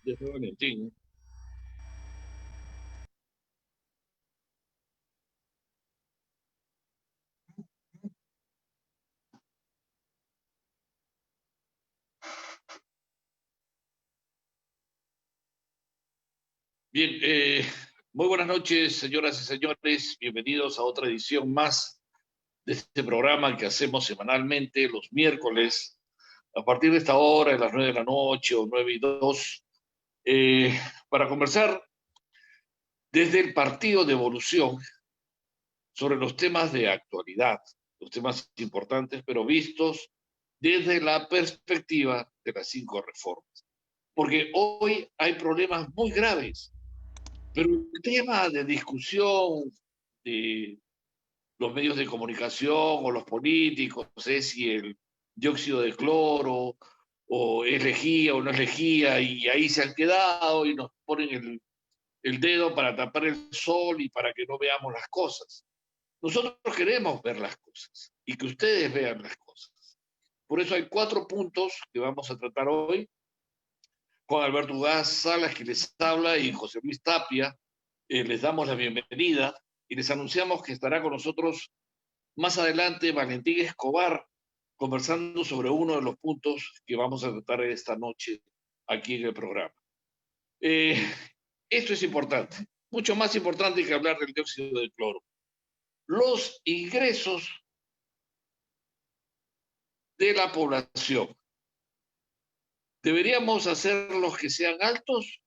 Yo soy Valentín. Bien, muy buenas noches, señoras y señores. Bienvenidos a otra edición más de este programa que hacemos semanalmente los miércoles a partir de esta hora, de las 9 de la noche o 9:02, para conversar desde el partido de Evolución sobre los temas de actualidad, los temas importantes, pero vistos desde la perspectiva de las 5 reformas. Porque hoy hay problemas muy graves. Pero el tema de discusión de los medios de comunicación o los políticos es si el dióxido de cloro o es lejía o no es lejía, y ahí se han quedado y nos ponen el dedo para tapar el sol y para que no veamos las cosas. Nosotros queremos ver las cosas y que ustedes vean las cosas. Por eso hay 4 puntos que vamos a tratar hoy. Juan Alberto Ugaz Salas, que les habla, y José Luis Tapia, les damos la bienvenida y les anunciamos que estará con nosotros más adelante Valentín Escobar, conversando sobre uno de los puntos que vamos a tratar esta noche aquí en el programa. Eh, Esto es importante, mucho más importante que hablar del dióxido de cloro. Los ingresos de la población, ¿deberíamos hacerlos que sean altos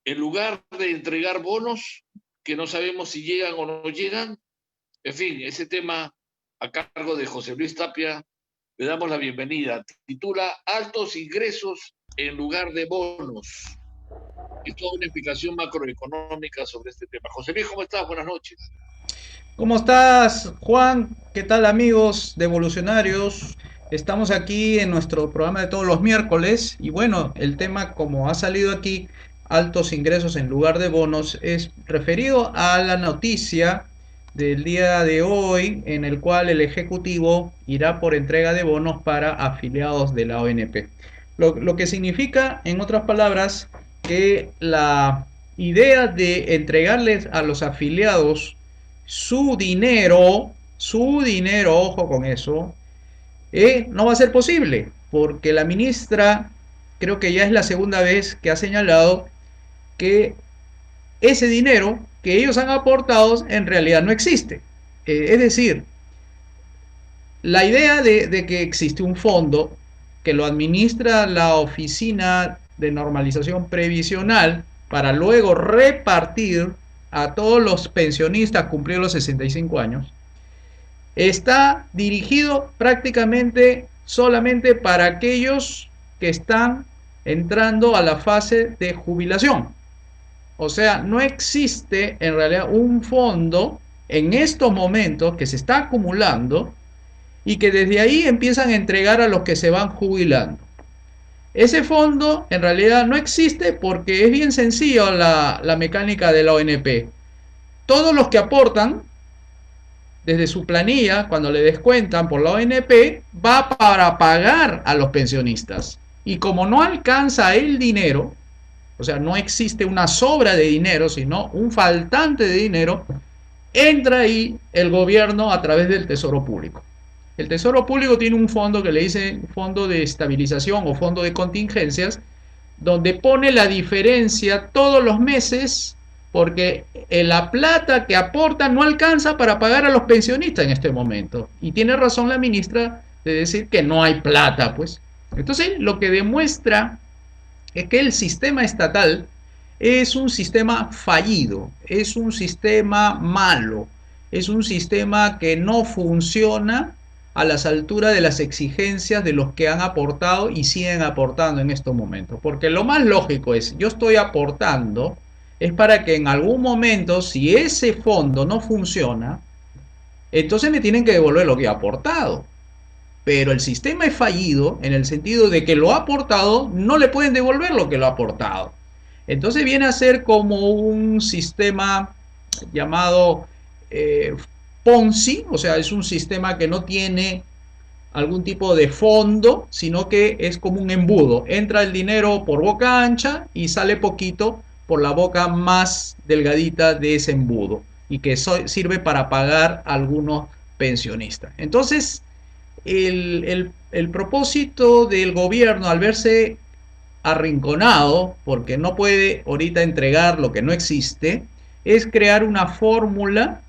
en lugar de entregar bonos que no sabemos si llegan o no llegan? En fin, ese tema a cargo de José Luis Tapia, le damos la bienvenida. Titula Altos ingresos en lugar de bonos. Es toda una explicación macroeconómica sobre este tema. José Luis, ¿cómo estás? Buenas noches. ¿Cómo estás, Juan? ¿Qué tal, amigos de Evolucionarios? Estamos aquí en nuestro programa de todos los miércoles y bueno, el tema como ha salido aquí, altos ingresos en lugar de bonos, es referido a la noticia del día de hoy en el cual el Ejecutivo irá por entrega de bonos para afiliados de la ONP. Lo que significa, en otras palabras, que la idea de entregarles a los afiliados su dinero, ojo con eso, no va a ser posible, porque la ministra creo que ya es la segunda vez que ha señalado que ese dinero que ellos han aportado en realidad no existe. Es decir, la idea de que existe un fondo que lo administra la Oficina de Normalización Previsional para luego repartir a todos los pensionistas cumplidos los 65 años, está dirigido prácticamente solamente para aquellos que están entrando a la fase de jubilación. O sea, no existe en realidad un fondo en estos momentos que se está acumulando y que desde ahí empiezan a entregar a los que se van jubilando. Ese fondo en realidad no existe porque es bien sencillo la mecánica de la ONP. Todos los que aportan desde su planilla, cuando le descuentan por la ONP, va para pagar a los pensionistas. Y como no alcanza el dinero, o sea, no existe una sobra de dinero, sino un faltante de dinero, entra ahí el gobierno a través del Tesoro Público. El Tesoro Público tiene un fondo que le dice fondo de estabilización o fondo de contingencias, donde pone la diferencia todos los meses porque la plata que aporta no alcanza para pagar a los pensionistas en este momento. Y tiene razón la ministra de decir que no hay plata, pues. Entonces, lo que demuestra es que el sistema estatal es un sistema fallido, es un sistema malo, es un sistema que no funciona a las alturas de las exigencias de los que han aportado y siguen aportando en estos momentos. Porque lo más lógico es, yo estoy aportando, es para que en algún momento, si ese fondo no funciona, entonces me tienen que devolver lo que he aportado. Pero el sistema es fallido en el sentido de que lo ha aportado, no le pueden devolver lo que lo ha aportado. Entonces viene a ser como un sistema llamado Ponzi, o sea, es un sistema que no tiene algún tipo de fondo, sino que es como un embudo. Entra el dinero por boca ancha y sale poquito por la boca más delgadita de ese embudo, y que sirve para pagar a algunos pensionistas. Entonces, el propósito del gobierno, al verse arrinconado, porque no puede ahorita entregar lo que no existe, es crear una fórmula,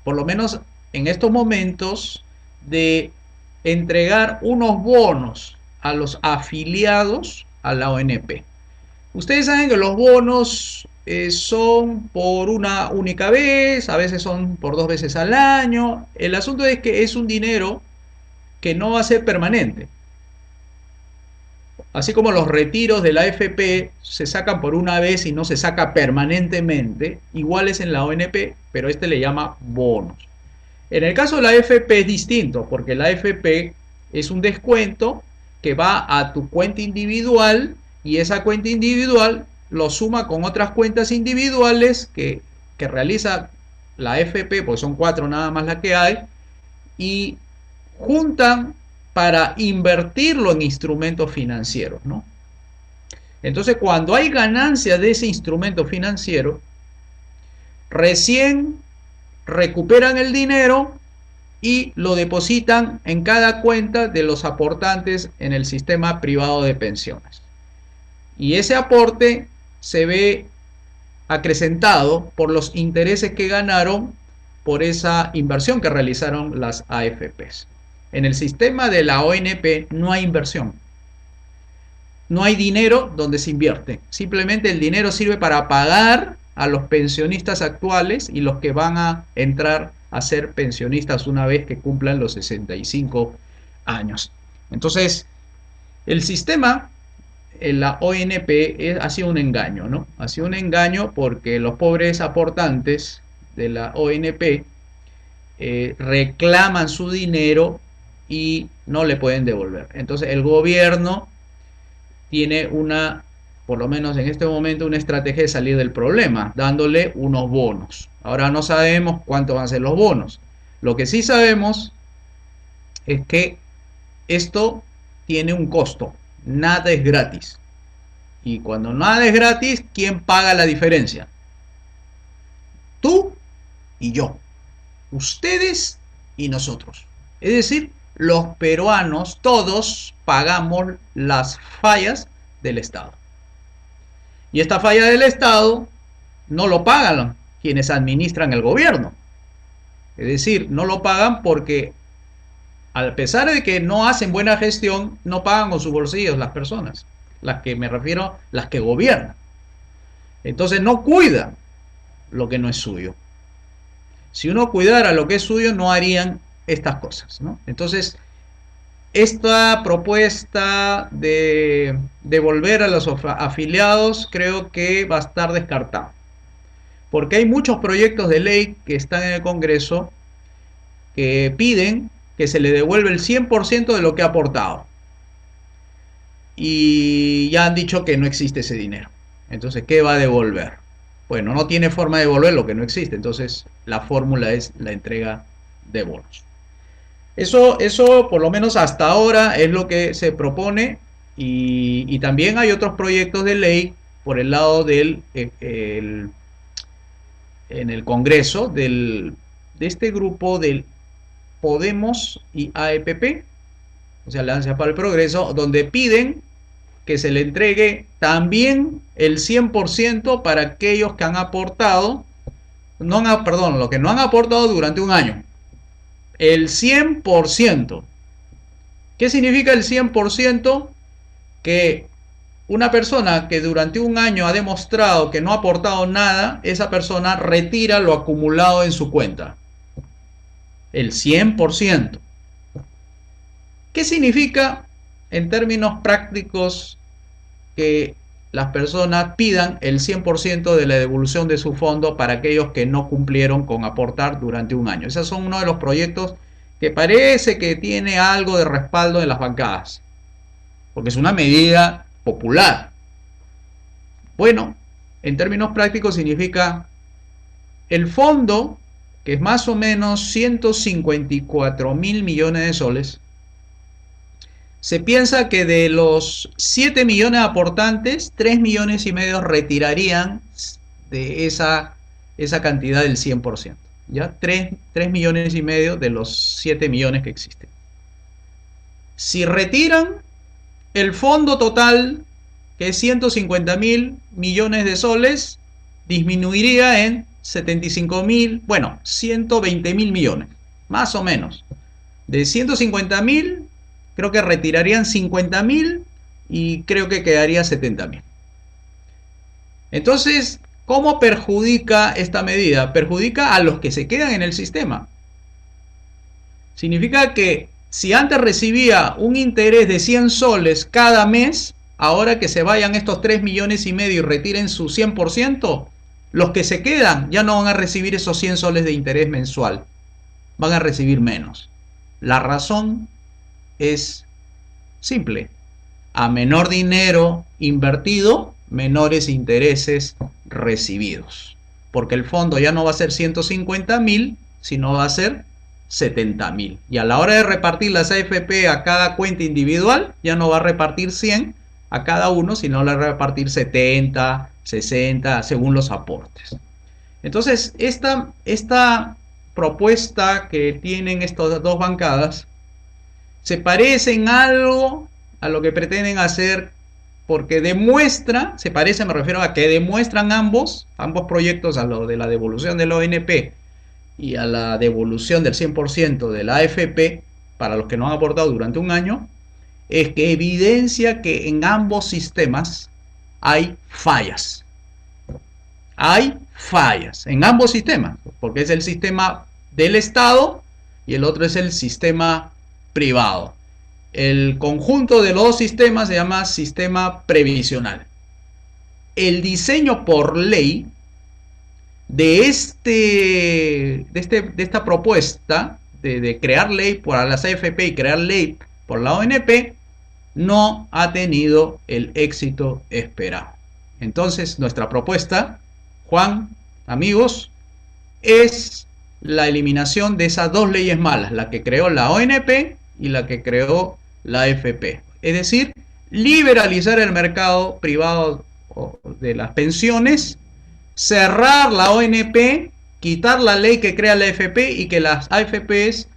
por lo menos en estos momentos, de entregar unos bonos a los afiliados a la ONP. Ustedes saben que los bonos son por una única vez, a veces son por 2 veces al año. El asunto es que es un dinero que no va a ser permanente. Así como los retiros de la AFP se sacan por una vez y no se saca permanentemente, igual es en la ONP, pero este le llama bonos. En el caso de la AFP es distinto, porque la AFP es un descuento que va a tu cuenta individual, y esa cuenta individual lo suma con otras cuentas individuales que realiza la AFP, pues son 4 nada más las que hay, y juntan para invertirlo en instrumentos financieros, ¿no? Entonces, cuando hay ganancias de ese instrumento financiero, recién recuperan el dinero y lo depositan en cada cuenta de los aportantes en el sistema privado de pensiones. Y ese aporte se ve acrecentado por los intereses que ganaron por esa inversión que realizaron las AFPs. En el sistema de la ONP no hay inversión. No hay dinero donde se invierte. Simplemente el dinero sirve para pagar a los pensionistas actuales y los que van a entrar a ser pensionistas una vez que cumplan los 65 años. Entonces, el sistema en la ONP ha sido un engaño, ¿no? Ha sido un engaño porque los pobres aportantes de la ONP reclaman su dinero y no le pueden devolver. Entonces el gobierno tiene por lo menos en este momento, una estrategia de salir del problema, dándole unos bonos. Ahora no sabemos cuánto van a ser los bonos. Lo que sí sabemos es que esto tiene un costo. Nada es gratis. Y cuando nada es gratis, ¿quién paga la diferencia? Tú y yo. Ustedes y nosotros. Es decir, los peruanos todos pagamos las fallas del Estado. Y esta falla del Estado no lo pagan quienes administran el gobierno. Es decir, no lo pagan porque, a pesar de que no hacen buena gestión, no pagan con sus bolsillos las personas. Las que me refiero, las que gobiernan. Entonces no cuidan lo que no es suyo. Si uno cuidara lo que es suyo, no harían estas cosas, ¿no? Entonces, esta propuesta de devolver a los afiliados creo que va a estar descartada. Porque hay muchos proyectos de ley que están en el Congreso que piden que se le devuelva el 100% de lo que ha aportado. Y ya han dicho que no existe ese dinero. Entonces, ¿qué va a devolver? Bueno, no tiene forma de devolver lo que no existe. Entonces, la fórmula es la entrega de bonos. Eso por lo menos hasta ahora es lo que se propone, y también hay otros proyectos de ley por el lado del en el Congreso de este grupo del Podemos y AEPP, o sea, Alianza para el Progreso, donde piden que se le entregue también el 100% para aquellos que han aportado, los que no han aportado durante un año. El 100%. ¿Qué significa el 100%? Que una persona que durante un año ha demostrado que no ha aportado nada, esa persona retira lo acumulado en su cuenta. El 100%. ¿Qué significa en términos prácticos que las personas pidan el 100% de la devolución de su fondo para aquellos que no cumplieron con aportar durante un año? Esos son uno de los proyectos que parece que tiene algo de respaldo de las bancadas, porque es una medida popular. Bueno, en términos prácticos significa el fondo, que es más o menos 154.000 millones de soles, se piensa que de los 7 millones de aportantes, 3 millones y medio retirarían de esa cantidad del 100%. ¿Ya? 3 millones y medio de los 7 millones que existen. Si retiran, el fondo total, que es 150.000 millones de soles, disminuiría en 75.000, bueno, 120.000 millones, más o menos. De 150.000, creo que retirarían 50.000 y creo que quedaría 70.000. Entonces, ¿cómo perjudica esta medida? Perjudica a los que se quedan en el sistema. Significa que si antes recibía un interés de 100 soles cada mes, ahora que se vayan estos 3 millones y medio y retiren su 100%, los que se quedan ya no van a recibir esos 100 soles de interés mensual, van a recibir menos. La razón es simple: a menor dinero invertido, menores intereses recibidos, porque el fondo ya no va a ser 150.000, sino va a ser 70.000. Y a la hora de repartir las AFP a cada cuenta individual, ya no va a repartir 100 a cada uno, sino va a repartir 70, 60, según los aportes. Entonces, esta propuesta que tienen estas dos bancadas se parece en algo a lo que pretenden hacer, porque demuestra, se parece, me refiero a que demuestran ambos proyectos, a lo de la devolución del ONP y a la devolución del 100% de la AFP para los que no han aportado durante un año, es que evidencia que en ambos sistemas hay fallas. Hay fallas en ambos sistemas, porque es el sistema del Estado y el otro es el sistema privado. El conjunto de los dos sistemas se llama sistema previsional. El diseño por ley de esta propuesta de crear ley para las AFP y crear ley por la ONP no ha tenido el éxito esperado. Entonces, nuestra propuesta, Juan, amigos, es la eliminación de esas dos leyes malas, la que creó la ONP y la que creó la AFP. Es decir, liberalizar el mercado privado de las pensiones, cerrar la ONP, quitar la ley que crea la AFP y que las AFPs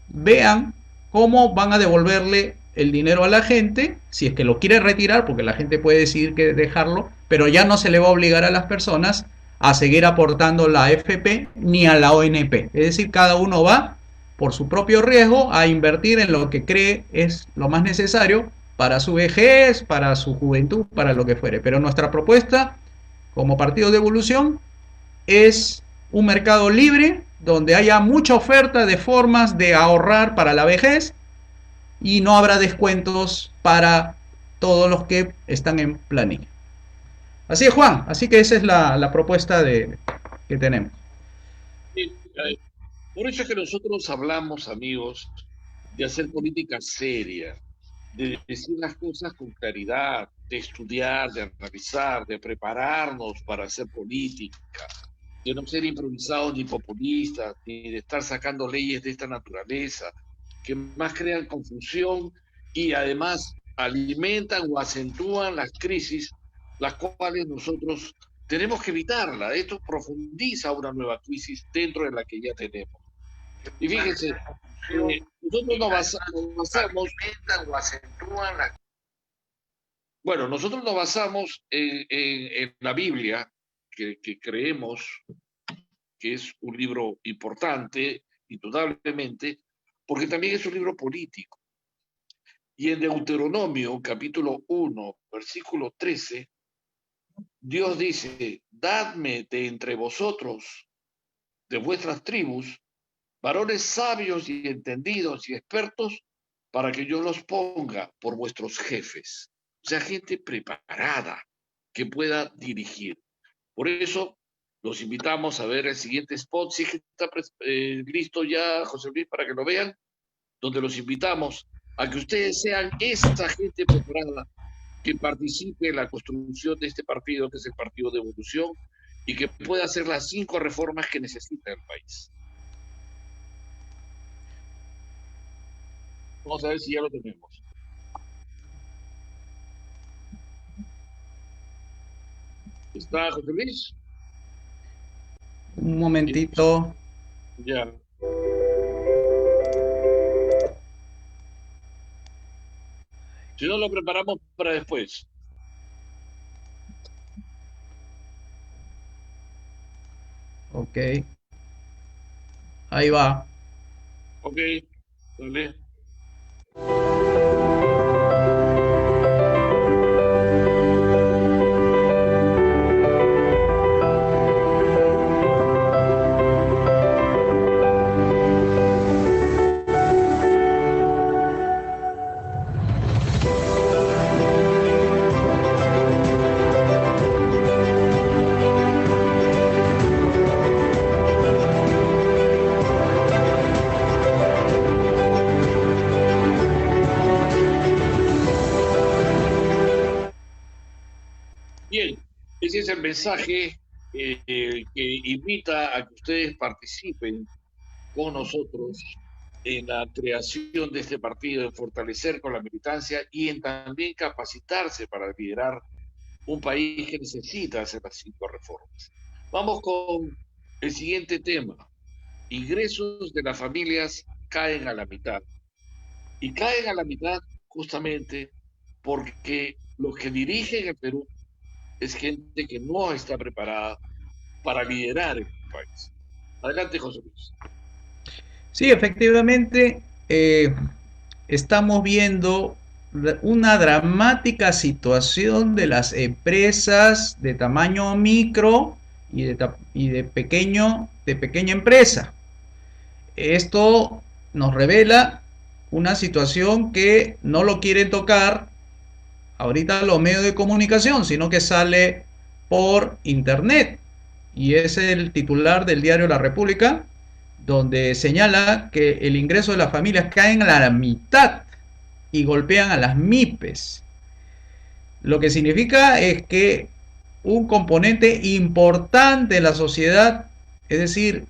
vean cómo van a devolverle el dinero a la gente, si es que lo quiere retirar, porque la gente puede decidir que dejarlo, pero ya no se le va a obligar a las personas a seguir aportando la AFP ni a la ONP. Es decir, cada uno va por su propio riesgo a invertir en lo que cree es lo más necesario para su vejez, para su juventud, para lo que fuere. Pero nuestra propuesta como partido de evolución es un mercado libre donde haya mucha oferta de formas de ahorrar para la vejez y no habrá descuentos para todos los que están en planilla. Así es, Juan, así que esa es la propuesta que tenemos. Por eso es que nosotros hablamos, amigos, de hacer política seria, de decir las cosas con claridad, de estudiar, de analizar, de prepararnos para hacer política, de no ser improvisados ni populistas, ni de estar sacando leyes de esta naturaleza, que más crean confusión y además alimentan o acentúan las crisis, las cuales nosotros tenemos que evitarla. Esto profundiza una nueva crisis dentro de la que ya tenemos. Y fíjense, nosotros nos basamos o acentúan la... Bueno, nosotros nos basamos en la Biblia, que creemos que es un libro importante, indudablemente, porque también es un libro político. Y en Deuteronomio, capítulo 1, versículo 13, Dios dice: dadme de entre vosotros, de vuestras tribus, varones sabios y entendidos y expertos, para que yo los ponga por vuestros jefes. O sea, gente preparada que pueda dirigir. Por eso los invitamos a ver el siguiente spot. Sí que está listo ya, José Luis, para que lo vean, donde los invitamos a que ustedes sean esa gente preparada que participe en la construcción de este partido, que es el Partido de Evolución, y que pueda hacer las 5 reformas que necesita el país. Vamos a ver si ya lo tenemos. ¿Está José Luis? Un momentito. Ya. Si no, lo preparamos para después. Ok. Ahí va. Ok, dale. Bien, ese es el mensaje que invita a que ustedes participen con nosotros en la creación de este partido, en fortalecer con la militancia y en también capacitarse para liderar un país que necesita hacer las 5 reformas. Vamos con el siguiente tema. Ingresos de las familias caen a la mitad. Y caen a la mitad justamente porque los que dirigen el Perú es gente que no está preparada para liderar el país. Adelante, José Luis. Sí, efectivamente, estamos viendo una dramática situación de las empresas de tamaño micro y de pequeña empresa. Esto nos revela una situación que no lo quieren tocar ahorita los medios de comunicación, sino que sale por internet. Y es el titular del diario La República, donde señala que el ingreso de las familias cae a la mitad y golpean a las MIPES. Lo que significa es que un componente importante de la sociedad, es decir,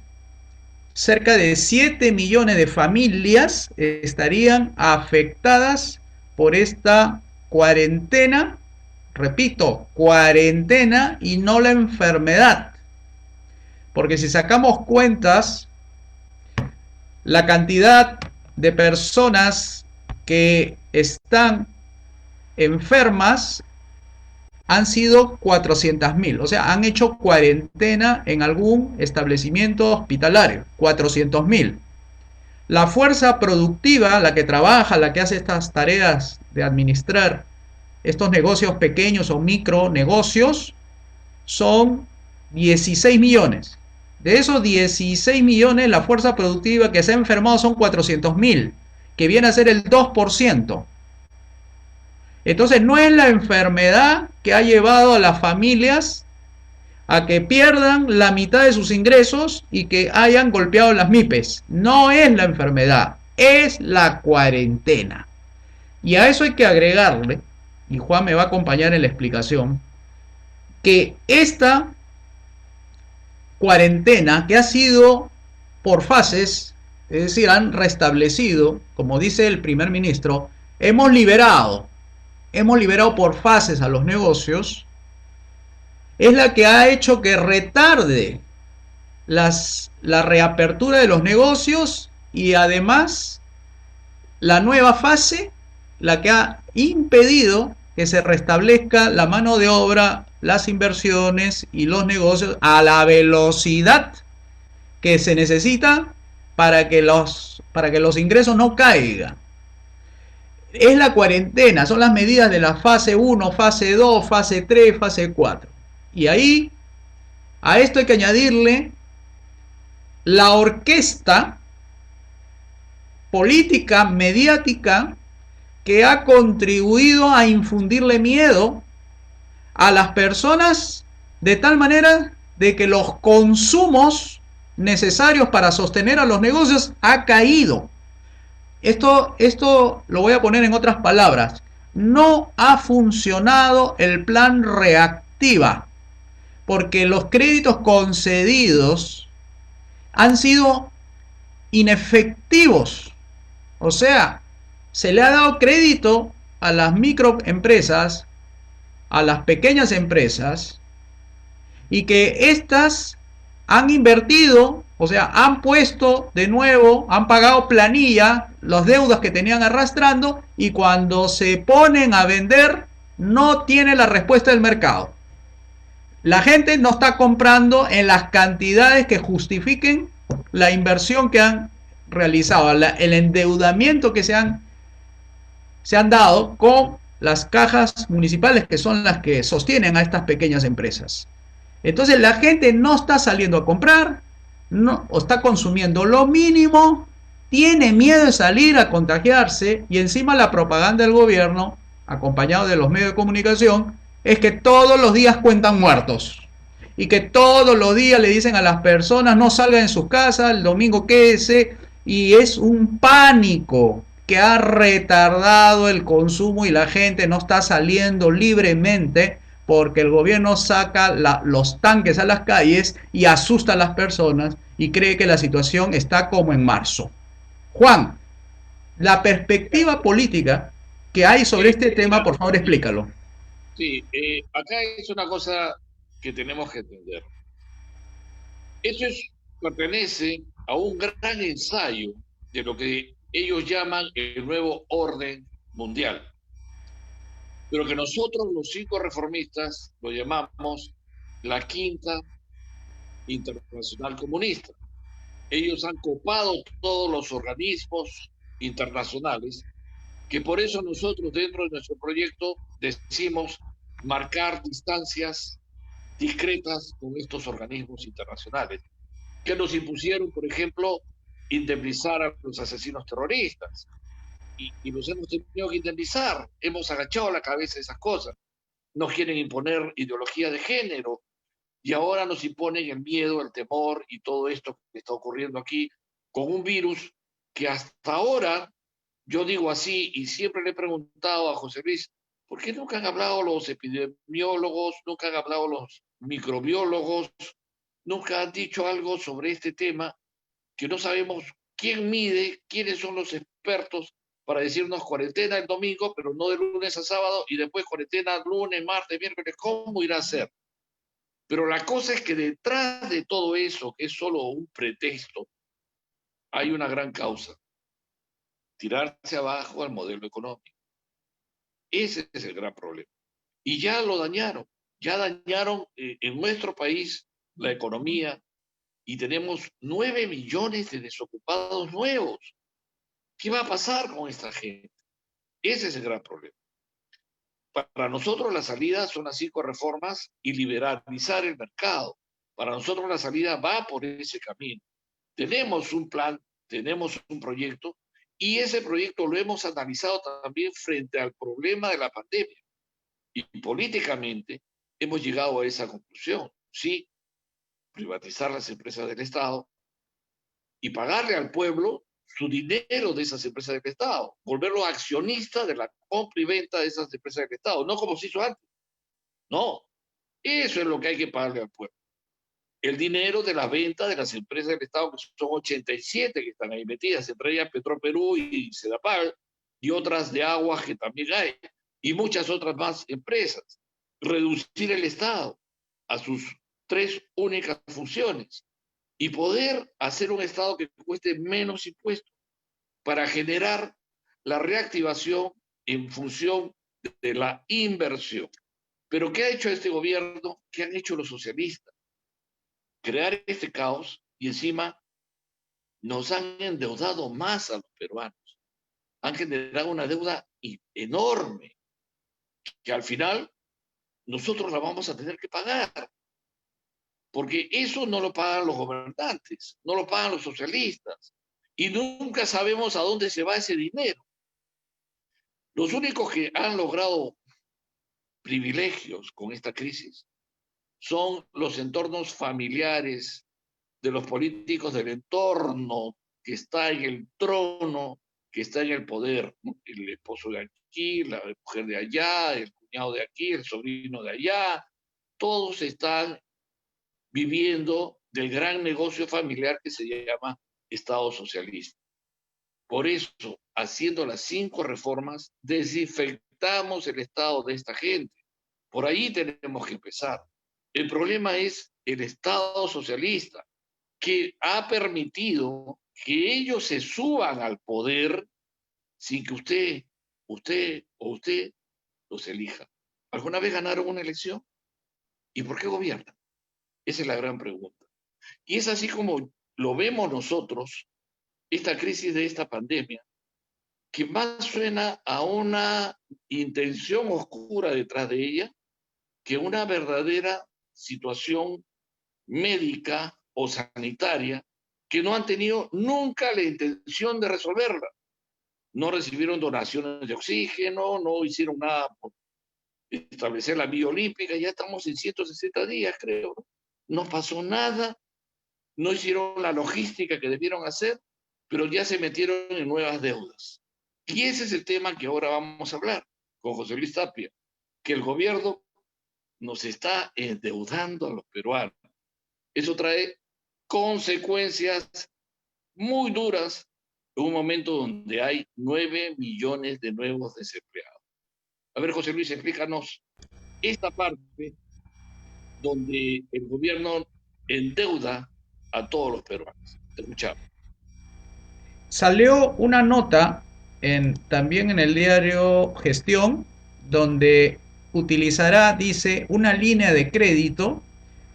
cerca de 7 millones de familias estarían afectadas por esta cuarentena, repito, cuarentena y no la enfermedad. Porque si sacamos cuentas, la cantidad de personas que están enfermas han sido 400.000, o sea, han hecho cuarentena en algún establecimiento hospitalario, 400.000. La fuerza productiva, la que trabaja, la que hace estas tareas de administrar estos negocios pequeños o micro negocios, son 16 millones. De esos 16 millones, la fuerza productiva que se ha enfermado son 400.000, que viene a ser el 2%. Entonces no es la enfermedad que ha llevado a las familias a que pierdan la mitad de sus ingresos y que hayan golpeado las MIPES. No es la enfermedad, es la cuarentena. Y a eso hay que agregarle, y Juan me va a acompañar en la explicación, que esta cuarentena que ha sido por fases, es decir, han restablecido, como dice el primer ministro, hemos liberado por fases a los negocios, es la que ha hecho que retarde la reapertura de los negocios y además la nueva fase, la que ha impedido que se restablezca la mano de obra, las inversiones y los negocios a la velocidad que se necesita para que los ingresos no caigan. Es la cuarentena, son las medidas de la fase 1, fase 2, fase 3, fase 4. Y ahí, a esto hay que añadirle la orquesta política, mediática, que ha contribuido a infundirle miedo a las personas de tal manera de que los consumos necesarios para sostener a los negocios ha caído. Esto lo voy a poner en otras palabras. No ha funcionado el plan reactiva, porque los créditos concedidos han sido inefectivos. O sea, se le ha dado crédito a las microempresas, a las pequeñas empresas, y que estas han invertido, o sea, han puesto de nuevo, han pagado planilla, las deudas que tenían arrastrando, y cuando se ponen a vender, no tiene la respuesta del mercado. La gente no está comprando en las cantidades que justifiquen la inversión que han realizado, el endeudamiento que se han dado con las cajas municipales, que son las que sostienen a estas pequeñas empresas. Entonces la gente no está saliendo a comprar, no, o está consumiendo lo mínimo, tiene miedo de salir a contagiarse, y encima la propaganda del gobierno, acompañado de los medios de comunicación, es que todos los días cuentan muertos y que todos los días le dicen a las personas no salgan en sus casas, el domingo quédese, y es un pánico que ha retardado el consumo y la gente no está saliendo libremente porque el gobierno saca los tanques a las calles y asusta a las personas y cree que la situación está como en marzo. Juan, la perspectiva política que hay sobre este tema, por favor, explícalo. Sí, acá es una cosa que tenemos que entender. Eso pertenece a un gran ensayo de lo que ellos llaman el nuevo orden mundial, pero que nosotros los 5 reformistas lo llamamos la Quinta Internacional Comunista. Ellos han copado todos los organismos internacionales, que por eso nosotros dentro de nuestro proyecto decimos marcar distancias discretas con estos organismos internacionales, que nos impusieron, por ejemplo, indemnizar a los asesinos terroristas. Y los hemos tenido que indemnizar, hemos agachado la cabeza de esas cosas. Nos quieren imponer ideología de género, y ahora nos imponen el miedo, el temor y todo esto que está ocurriendo aquí con un virus que hasta ahora, yo digo así, y siempre le he preguntado a José Luis, ¿por qué nunca han hablado los epidemiólogos, nunca han hablado los microbiólogos, nunca han dicho algo sobre este tema, que no sabemos quién mide, quiénes son los expertos para decirnos cuarentena el domingo, pero no de lunes a sábado, y después cuarentena lunes, martes, miércoles? ¿Cómo irá a ser? Pero la cosa es que detrás de todo eso, que es solo un pretexto, hay una gran causa: tirarse abajo al modelo económico. Ese es el gran problema. Y ya lo dañaron, en nuestro país la economía, y tenemos 9 millones de desocupados nuevos. ¿Qué va a pasar con esta gente? Ese es el gran problema. Para nosotros la salida son las 5 reformas y liberalizar el mercado. Para nosotros la salida va por ese camino. Tenemos un plan, tenemos un proyecto, y ese proyecto lo hemos analizado también frente al problema de la pandemia. Y políticamente hemos llegado a esa conclusión. Sí, privatizar las empresas del Estado y pagarle al pueblo su dinero de esas empresas del Estado, volverlo accionista de la compra y venta de esas empresas del Estado, no como se hizo antes. No, eso es lo que hay que pagarle al pueblo. El dinero de la venta de las empresas del Estado, que son 87 que están ahí metidas, entre ellas Petroperú y Sedapal, y otras de aguas que también hay, y muchas otras más empresas. Reducir el Estado a sus 3 únicas funciones y poder hacer un Estado que cueste menos impuestos para generar la reactivación en función de la inversión. Pero ¿qué ha hecho este gobierno? ¿Qué han hecho los socialistas? Crear este caos, y encima nos han endeudado más a los peruanos. Han generado una deuda enorme que al final nosotros la vamos a tener que pagar, porque eso no lo pagan los gobernantes, no lo pagan los socialistas, y nunca sabemos a dónde se va ese dinero. Los únicos que han logrado privilegios con esta crisis son los entornos familiares de los políticos del entorno que está en el trono, que está en el poder, ¿no? El esposo de aquí, la mujer de allá, el cuñado de aquí, el sobrino de allá, todos están viviendo del gran negocio familiar que se llama Estado socialista. Por eso, haciendo las 5 reformas, desinfectamos el Estado de esta gente. Por ahí tenemos que empezar. El problema es el Estado socialista, que ha permitido que ellos se suban al poder sin que usted los elija. ¿Alguna vez ganaron una elección? ¿Y por qué gobiernan? Esa es la gran pregunta. Y es así como lo vemos nosotros, esta crisis de esta pandemia, que más suena a una intención oscura detrás de ella que una verdadera situación médica o sanitaria que no han tenido nunca la intención de resolverla. No recibieron donaciones de oxígeno, no hicieron nada por establecer la vía olímpica, ya estamos en 160 días, creo. No pasó nada, no hicieron la logística que debieron hacer, pero ya se metieron en nuevas deudas. Y ese es el tema que ahora vamos a hablar con José Luis Tapia, que el gobierno nos está endeudando a los peruanos. Eso trae consecuencias muy duras en un momento donde hay 9 millones de nuevos desempleados. A ver, José Luis, explícanos esta parte donde el gobierno endeuda a todos los peruanos. Te escuchamos. Salió una nota también en el diario Gestión, donde utilizará, dice, una línea de crédito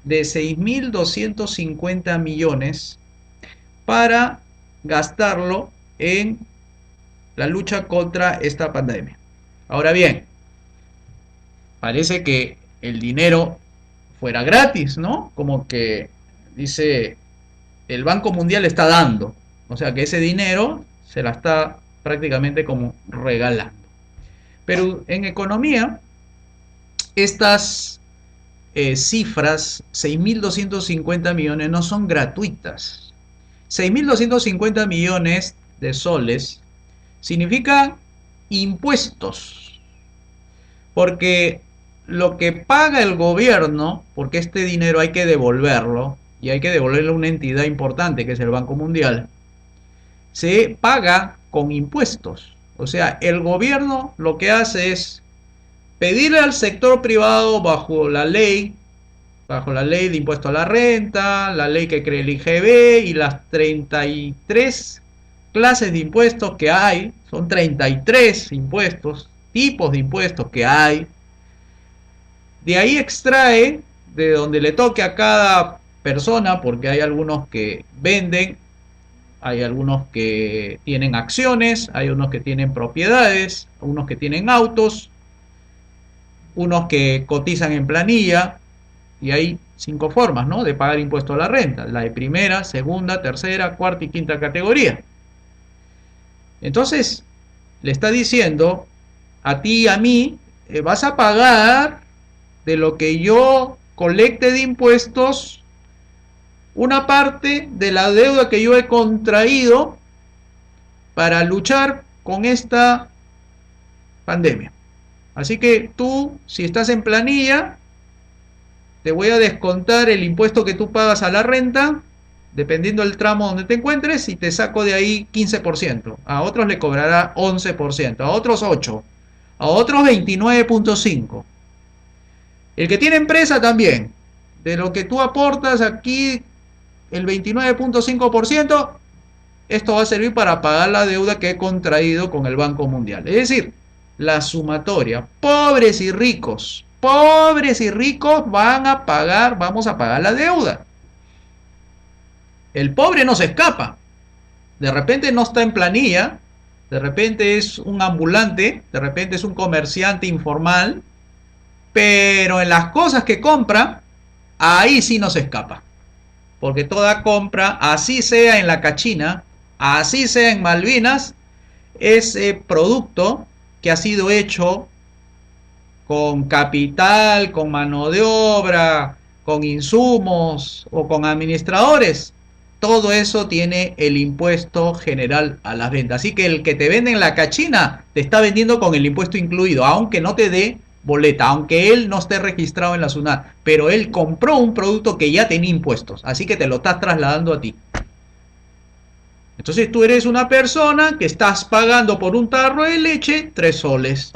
de 6.250 millones para gastarlo en la lucha contra esta pandemia. Ahora bien, parece que el dinero fuera gratis, ¿no? Como que dice, el Banco Mundial está dando, o sea que ese dinero se la está prácticamente como regalando. Pero en economía, estas cifras, 6.250 millones, no son gratuitas. 6.250 millones de soles significa impuestos, porque lo que paga el gobierno, porque este dinero hay que devolverlo, y hay que devolverlo a una entidad importante que es el Banco Mundial, se paga con impuestos. O sea, el gobierno lo que hace es pedirle al sector privado bajo la ley de impuesto a la renta, la ley que crea el IGB y las 33 clases de impuestos que hay, son 33 impuestos, tipos de impuestos que hay. De ahí extrae de donde le toque a cada persona, porque hay algunos que venden, hay algunos que tienen acciones, hay unos que tienen propiedades, unos que tienen autos, unos que cotizan en planilla, y hay 5 formas, ¿no?, de pagar impuesto a la renta: la de primera, segunda, tercera, cuarta y quinta categoría. Entonces, le está diciendo a ti y a mí, vas a pagar de lo que yo colecte de impuestos una parte de la deuda que yo he contraído para luchar con esta pandemia. Así que tú, si estás en planilla, te voy a descontar el impuesto que tú pagas a la renta, dependiendo del tramo donde te encuentres, y te saco de ahí 15%. A otros le cobrará 11%, a otros 8%, a otros 29.5%. El que tiene empresa también, de lo que tú aportas aquí, el 29.5%, esto va a servir para pagar la deuda que he contraído con el Banco Mundial. Es decir, la sumatoria, pobres y ricos van a pagar, vamos a pagar la deuda. El pobre no se escapa. De repente no está en planilla, de repente es un ambulante, de repente es un comerciante informal, pero en las cosas que compra, ahí sí no se escapa. Porque toda compra, así sea en la Cachina, así sea en Malvinas, es producto que ha sido hecho con capital, con mano de obra, con insumos o con administradores. Todo eso tiene el impuesto general a las ventas. Así que el que te vende en la Cachina te está vendiendo con el impuesto incluido, aunque no te dé boleta, aunque él no esté registrado en la SUNAT, pero él compró un producto que ya tenía impuestos, así que te lo estás trasladando a ti. Entonces tú eres una persona que estás pagando por un tarro de leche 3 soles.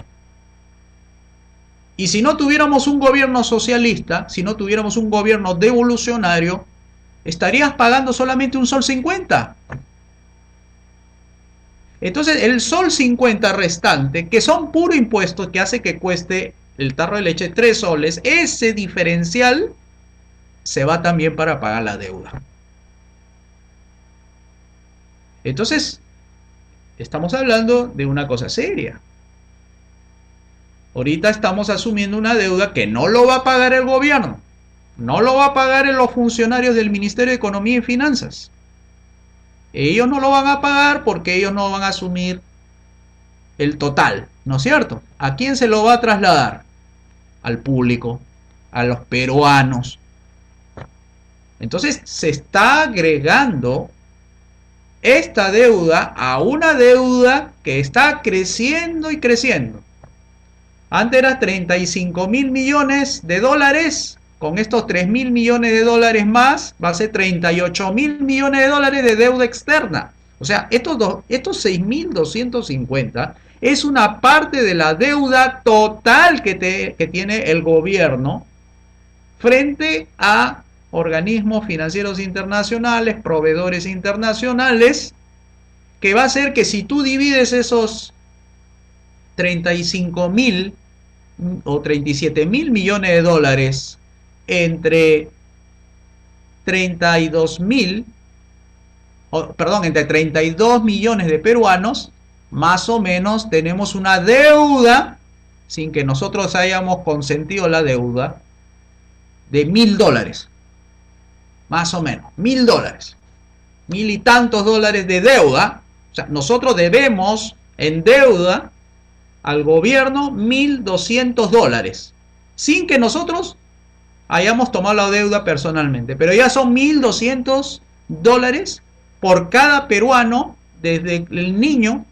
Y si no tuviéramos un gobierno socialista, si no tuviéramos un gobierno devolucionario, estarías pagando solamente un sol 50. Entonces el sol 50 restante, que son puro impuestos que hace que cueste el tarro de leche 3 soles, ese diferencial se va también para pagar la deuda. Entonces, estamos hablando de una cosa seria. Ahorita estamos asumiendo una deuda que no lo va a pagar el gobierno, no lo va a pagar los funcionarios del Ministerio de Economía y Finanzas. Ellos no lo van a pagar porque ellos no van a asumir el total, ¿no es cierto? ¿A quién se lo va a trasladar? Al público, a los peruanos. Entonces se está agregando esta deuda a una deuda que está creciendo y creciendo. Antes era 35.000 millones de dólares, con estos 3.000 millones de dólares más, va a ser 38.000 millones de dólares de deuda externa. O sea, estos 6.250 es una parte de la deuda total que tiene el gobierno frente a organismos financieros internacionales, proveedores internacionales, que va a hacer que si tú divides esos 35.000 o 37.000 millones de dólares entre 32.000, perdón, entre 32 millones de peruanos, más o menos tenemos una deuda, sin que nosotros hayamos consentido la deuda, de $1.000, más o menos, $1.000, 1.000 y tantos dólares de deuda. O sea, nosotros debemos en deuda al gobierno $1.200, sin que nosotros hayamos tomado la deuda personalmente, pero ya son $1.200 por cada peruano, desde el niño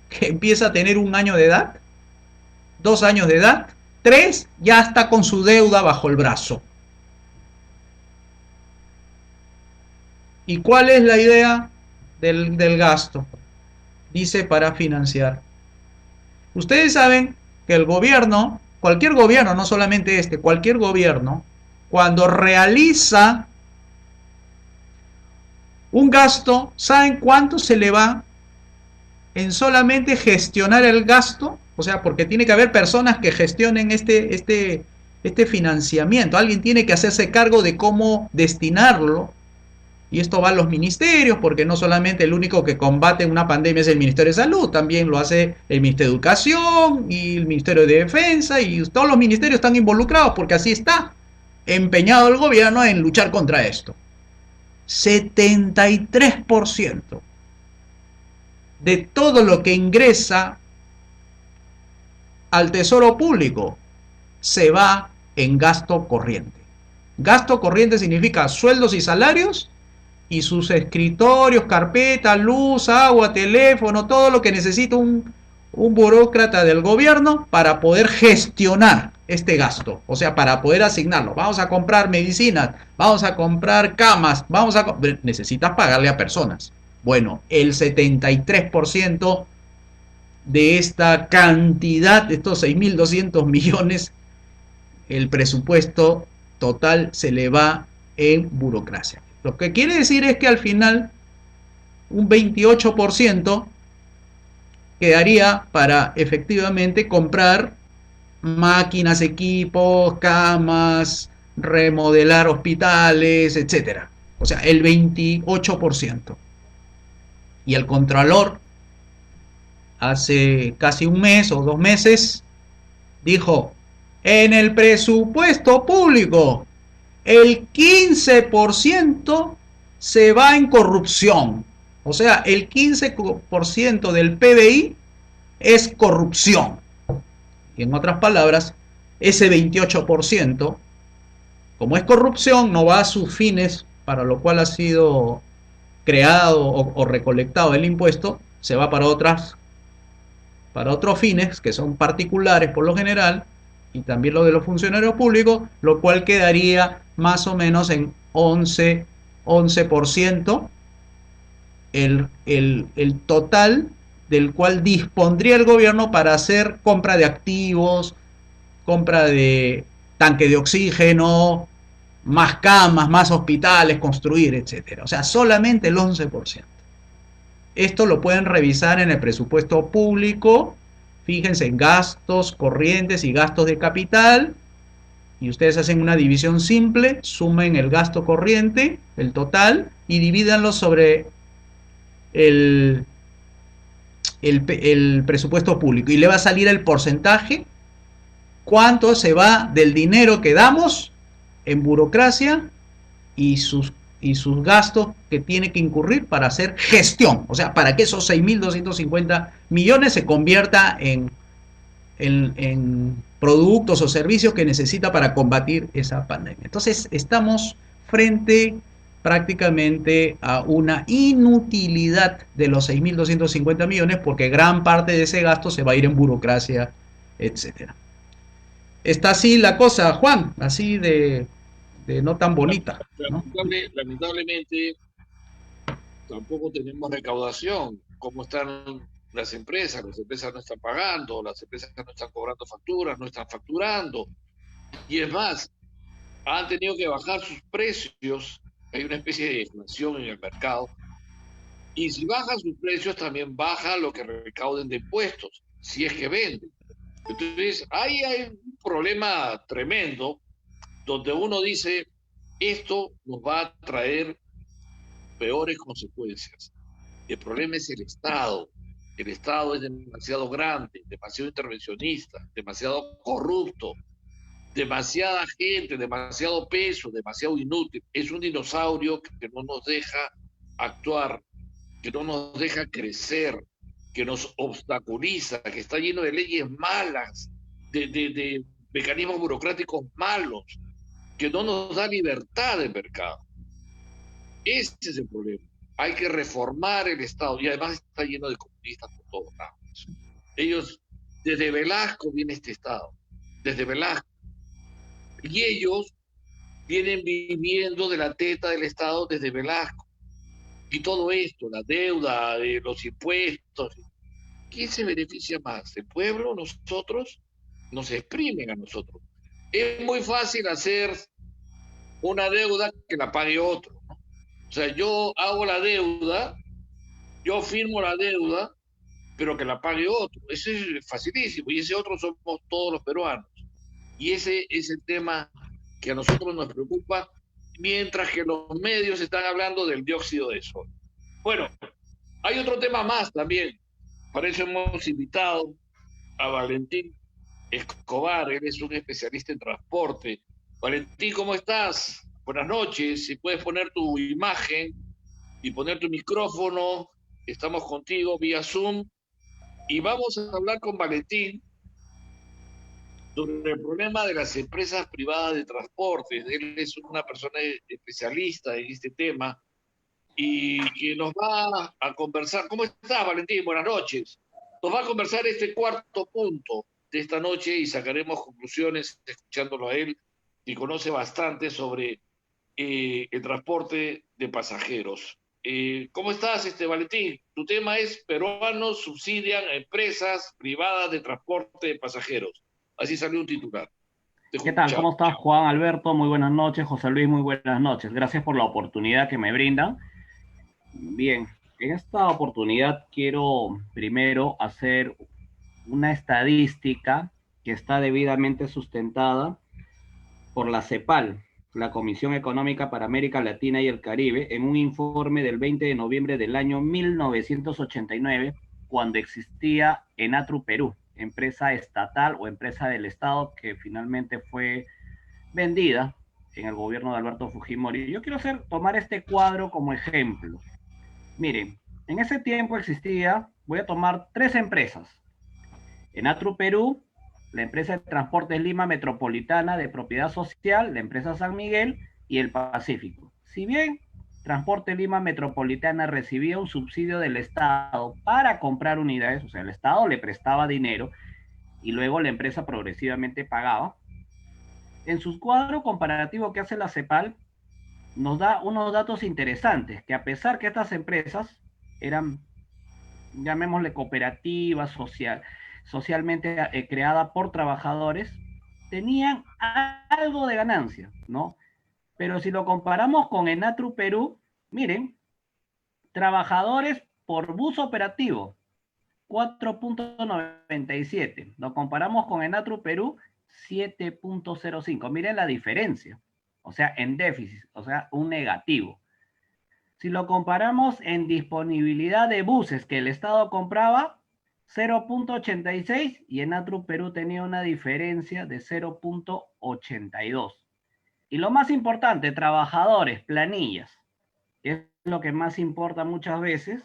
que empieza a tener 1 año de edad, 2 años de edad, 3, ya está con su deuda bajo el brazo. ¿Y cuál es la idea del gasto? Dice para financiar. Ustedes saben que el gobierno, cualquier gobierno, no solamente este, cualquier gobierno, cuando realiza un gasto, ¿saben cuánto se le va en solamente gestionar el gasto? O sea, porque tiene que haber personas que gestionen este financiamiento. Alguien tiene que hacerse cargo de cómo destinarlo. Y esto va a los ministerios, porque no solamente el único que combate una pandemia es el Ministerio de Salud, también lo hace el Ministerio de Educación y el Ministerio de Defensa, y todos los ministerios están involucrados, porque así está empeñado el gobierno en luchar contra esto. 73% de todo lo que ingresa al tesoro público se va en gasto corriente. Gasto corriente significa sueldos y salarios y sus escritorios, carpeta, luz, agua, teléfono, todo lo que necesita un burócrata del gobierno para poder gestionar este gasto, o sea, para poder asignarlo. Vamos a comprar medicinas, vamos a comprar camas, necesitas pagarle a personas. Bueno, el 73% de esta cantidad, de estos 6.200 millones, el presupuesto total se le va en burocracia. Lo que quiere decir es que al final un 28% quedaría para efectivamente comprar máquinas, equipos, camas, remodelar hospitales, etcétera. O sea, el 28%. Y el Contralor hace casi 1 mes o 2 meses dijo: en el presupuesto público el 15% se va en corrupción. O sea, el 15% del PBI es corrupción. Y en otras palabras, ese 28%, como es corrupción, no va a sus fines para lo cual ha sido creado o recolectado el impuesto, se va para otros fines que son particulares por lo general, y también lo de los funcionarios públicos, lo cual quedaría más o menos en 11% el total del cual dispondría el gobierno para hacer compra de activos, compra de tanque de oxígeno, más camas, más hospitales, construir, etcétera. O sea, solamente el 11%. Esto lo pueden revisar en el presupuesto público. Fíjense en gastos corrientes y gastos de capital. Y ustedes hacen una división simple, sumen el gasto corriente, el total, y divídanlo sobre el, el presupuesto público. Y le va a salir el porcentaje, cuánto se va del dinero que damos en burocracia y sus gastos que tiene que incurrir para hacer gestión, o sea, para que esos 6.250 millones se convierta en productos o servicios que necesita para combatir esa pandemia. Entonces, estamos frente prácticamente a una inutilidad de los 6.250 millones porque gran parte de ese gasto se va a ir en burocracia, etcétera. Está así la cosa, Juan, así de no tan bonita, ¿no? Lamentablemente, tampoco tenemos recaudación. ¿Cómo están las empresas? Las empresas no están pagando, las empresas no están cobrando facturas, no están facturando. Y es más, han tenido que bajar sus precios. Hay una especie de inflación en el mercado. Y si bajan sus precios, también baja lo que recauden de impuestos, si es que venden. Entonces, ahí hay un problema tremendo donde uno dice, esto nos va a traer peores consecuencias. El problema es el Estado. El Estado es demasiado grande, demasiado intervencionista, demasiado corrupto, demasiada gente, demasiado peso, demasiado inútil. Es un dinosaurio que no nos deja actuar, que no nos deja crecer, que nos obstaculiza, que está lleno de leyes malas, de mecanismos burocráticos malos, que no nos da libertad de mercado. Ese es el problema. Hay que reformar el Estado y además está lleno de comunistas por todos lados. Ellos, desde Velasco viene este Estado, desde Velasco. Y ellos vienen viviendo de la teta del Estado desde Velasco. Y todo esto, la deuda, los impuestos, ¿quién se beneficia más? ¿El pueblo? ¿Nosotros? Nos exprimen a nosotros. Es muy fácil hacer una deuda que la pague otro, ¿no? O sea, yo hago la deuda, yo firmo la deuda, pero que la pague otro. Eso es facilísimo. Y ese otro somos todos los peruanos. Y ese es el tema que a nosotros nos preocupa, mientras que los medios están hablando del dióxido de sol. Bueno, hay otro tema más también. Para eso hemos invitado a Valentín Escobar. Él es un especialista en transporte. Valentín, ¿cómo estás? Buenas noches. Si puedes poner tu imagen y poner tu micrófono, estamos contigo vía Zoom. Y vamos a hablar con Valentín sobre el problema de las empresas privadas de transporte. Él es una persona especialista en este tema y que nos va a conversar. ¿Cómo estás, Valentín? Buenas noches. Nos va a conversar este cuarto punto de esta noche y sacaremos conclusiones escuchándolo a él, que conoce bastante sobre el transporte de pasajeros. ¿Cómo estás, Valentín? Tu tema es: peruanos subsidian a empresas privadas de transporte de pasajeros. Así salió un titular. ¿Qué tal? ¿Cómo estás, Juan Alberto? Muy buenas noches. José Luis, muy buenas noches. Gracias por la oportunidad que me brindan. Bien, en esta oportunidad quiero primero hacer una estadística que está debidamente sustentada por la CEPAL, la Comisión Económica para América Latina y el Caribe, en un informe del 20 de noviembre del año 1989, cuando existía Enatru Perú, empresa estatal o empresa del Estado que finalmente fue vendida en el gobierno de Alberto Fujimori. Yo quiero tomar este cuadro como ejemplo. Miren, en ese tiempo existía, voy a tomar 3 empresas. Enatru Perú, la empresa de transportes Lima Metropolitana de propiedad social, la empresa San Miguel y el Pacífico. Si bien Transporte Lima Metropolitana recibía un subsidio del Estado para comprar unidades, o sea, el Estado le prestaba dinero y luego la empresa progresivamente pagaba. En su cuadro comparativo que hace la CEPAL, nos da unos datos interesantes, que a pesar que estas empresas eran, llamémosle, cooperativas socialmente creadas por trabajadores, tenían algo de ganancia, ¿no? Pero si lo comparamos con Enatru Perú, miren, trabajadores por bus operativo, 4.97. Lo comparamos con Enatru Perú, 7.05. Miren la diferencia. O sea, en déficit, o sea, un negativo. Si lo comparamos en disponibilidad de buses que el Estado compraba, 0.86 y Enatru Perú tenía una diferencia de 0.82. Y lo más importante, trabajadores, planillas, que es lo que más importa muchas veces.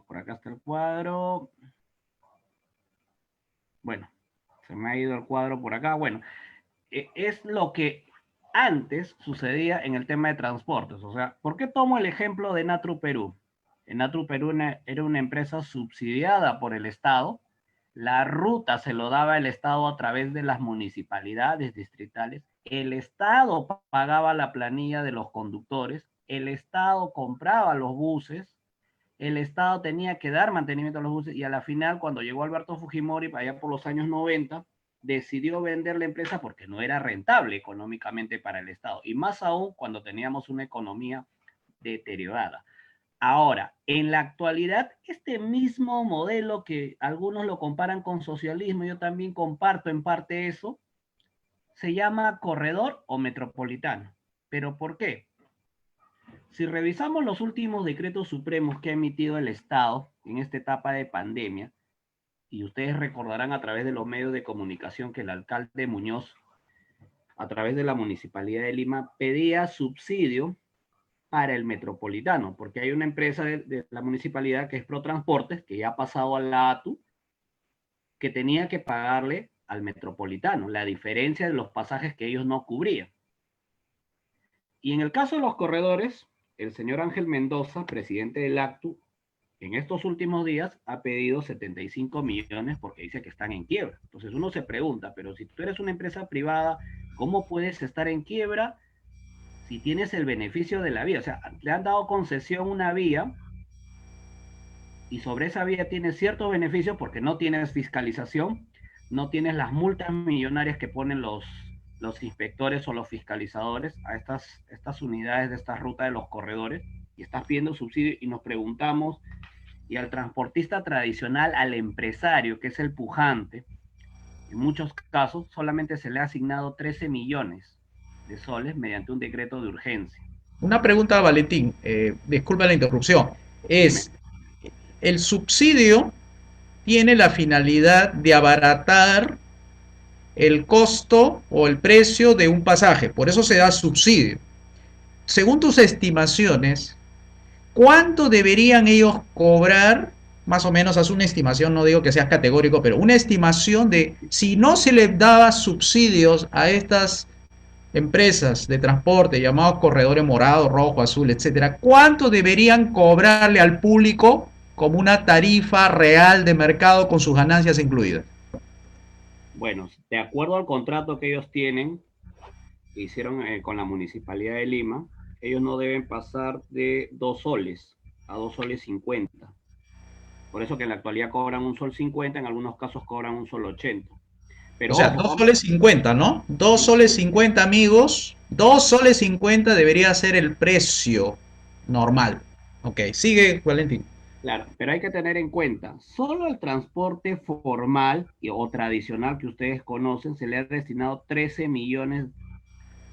Por acá está el cuadro. Bueno, se me ha ido el cuadro por acá. Bueno, es lo que antes sucedía en el tema de transportes. O sea, ¿por qué tomo el ejemplo de Enatru Perú? Enatru Perú era una empresa subsidiada por el Estado. La ruta se lo daba el Estado a través de las municipalidades distritales. El Estado pagaba la planilla de los conductores. El Estado compraba los buses. El Estado tenía que dar mantenimiento a los buses y a la final, cuando llegó Alberto Fujimori, allá por los años 90, decidió vender la empresa porque no era rentable económicamente para el Estado, y más aún cuando teníamos una economía deteriorada. Ahora, en la actualidad, este mismo modelo que algunos lo comparan con socialismo, yo también comparto en parte eso, se llama corredor o metropolitano. ¿Pero por qué? Si revisamos los últimos decretos supremos que ha emitido el Estado en esta etapa de pandemia, y ustedes recordarán a través de los medios de comunicación que el alcalde Muñoz, a través de la Municipalidad de Lima, pedía subsidio para el metropolitano, porque hay una empresa de la municipalidad que es Protransportes, que ya ha pasado a la ATU, que tenía que pagarle al metropolitano la diferencia de los pasajes que ellos no cubrían. Y en el caso de los corredores, el señor Ángel Mendoza, presidente del ACTU, en estos últimos días ha pedido 75 millones porque dice que están en quiebra. Entonces uno se pregunta, pero si tú eres una empresa privada, ¿cómo puedes estar en quiebra si tienes el beneficio de la vía? O sea, le han dado concesión una vía y sobre esa vía tienes ciertos beneficios porque no tienes fiscalización, no tienes las multas millonarias que ponen los inspectores o los fiscalizadores a estas unidades de esta ruta de los corredores, y estás pidiendo subsidio, y nos preguntamos, y al transportista tradicional, al empresario, que es el pujante, en muchos casos solamente se le ha asignado 13 millones de soles mediante un decreto de urgencia. Una pregunta, Valentín, disculpa la interrupción. Es, el subsidio tiene la finalidad de abaratar el costo o el precio de un pasaje, por eso se da subsidio. Según tus estimaciones, ¿cuánto deberían ellos cobrar? Más o menos, haz una estimación, no digo que seas categórico, pero una estimación de si no se les daba subsidios a estas empresas de transporte llamados corredores morado, rojo, azul, etcétera, ¿cuánto deberían cobrarle al público como una tarifa real de mercado con sus ganancias incluidas? Bueno, de acuerdo al contrato que ellos tienen, que hicieron con la Municipalidad de Lima, ellos no deben pasar de 2 soles a 2 soles 50. Por eso que en la actualidad cobran 1 sol 50, en algunos casos cobran 1 sol 80. Pero, o sea, 2 soles 50, ¿no? 2 soles 50, amigos. 2 soles 50 debería ser el precio normal. Ok, sigue, Valentín. Claro, pero hay que tener en cuenta, solo el transporte formal o tradicional que ustedes conocen se le ha destinado 13 millones